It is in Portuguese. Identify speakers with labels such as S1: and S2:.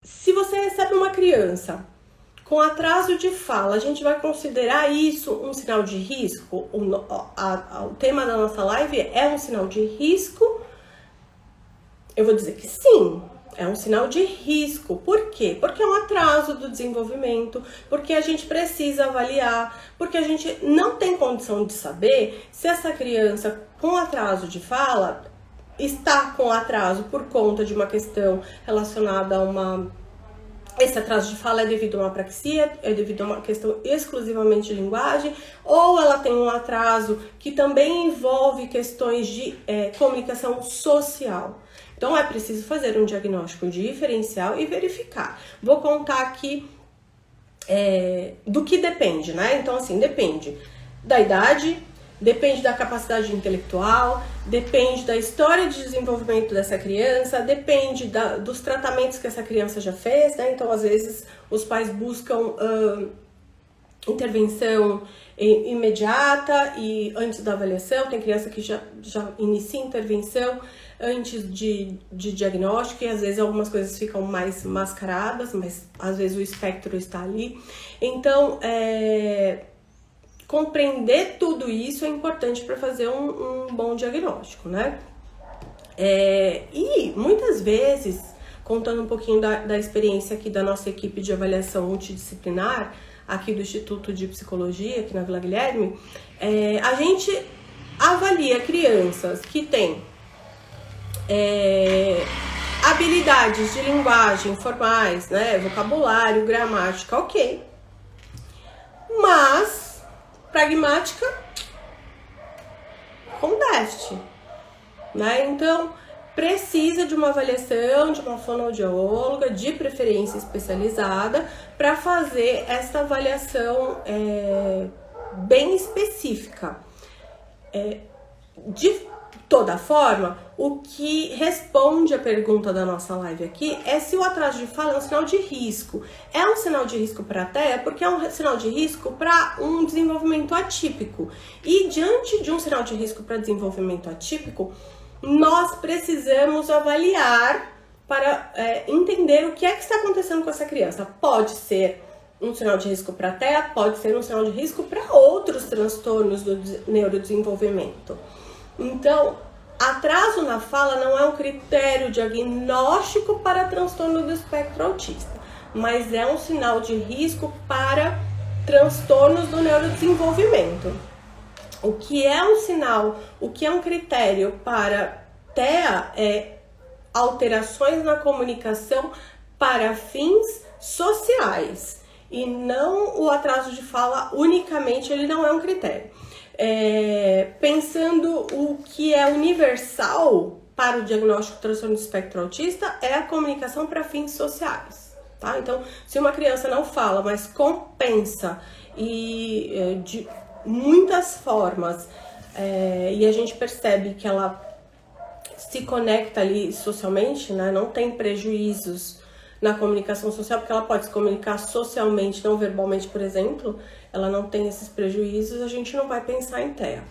S1: se você recebe uma criança com atraso de fala, a gente vai considerar isso um sinal de risco? O tema da nossa live é um sinal de risco? Eu vou dizer que sim, é um sinal de risco. Por quê? Porque é um atraso do desenvolvimento, porque a gente precisa avaliar, porque a gente não tem condição de saber se essa criança com atraso de fala está com atraso por conta de uma questão relacionada a esse atraso de fala é devido a uma apraxia, é devido a uma questão exclusivamente de linguagem, ou ela tem um atraso que também envolve questões de comunicação social. Então é preciso fazer um diagnóstico diferencial e verificar. Vou contar aqui do que depende, né? Então assim, depende da idade, depende da capacidade intelectual, depende da história de desenvolvimento dessa criança, depende dos tratamentos que essa criança já fez, né? Então, às vezes, os pais buscam intervenção imediata e antes da avaliação. Tem criança que já inicia intervenção antes de diagnóstico, e às vezes algumas coisas ficam mais mascaradas, mas às vezes o espectro está ali. Então, compreender tudo isso é importante para fazer um bom diagnóstico, né? E muitas vezes, contando um pouquinho da experiência aqui da nossa equipe de avaliação multidisciplinar, aqui do Instituto de Psicologia, aqui na Vila Guilherme, a gente avalia crianças que têm habilidades de linguagem formais, né? Vocabulário, gramática, ok. Mas pragmática com déficit, né? Então, precisa de uma avaliação de uma fonoaudióloga, de preferência especializada, para fazer essa avaliação bem específica. De toda forma, o que responde a pergunta da nossa live aqui é se o atraso de fala é um sinal de risco. É um sinal de risco para a TEA porque é um sinal de risco para um desenvolvimento atípico. E diante de um sinal de risco para desenvolvimento atípico, nós precisamos avaliar para entender o que é que está acontecendo com essa criança. Pode ser um sinal de risco para a TEA, pode ser um sinal de risco para outros transtornos do neurodesenvolvimento. Então, atraso na fala não é um critério diagnóstico para transtorno do espectro autista, mas é um sinal de risco para transtornos do neurodesenvolvimento. O que é um sinal, o que é um critério para TEA é alterações na comunicação para fins sociais, e não o atraso de fala unicamente, ele não é um critério. Pensando o que é universal para o diagnóstico de transtorno do espectro autista é a comunicação para fins sociais, tá? Então, se uma criança não fala, mas compensa e de muitas formas, e a gente percebe que ela se conecta ali socialmente, né? Não tem prejuízos na comunicação social, porque ela pode se comunicar socialmente, não verbalmente, por exemplo, ela não tem esses prejuízos, a gente não vai pensar em TEA.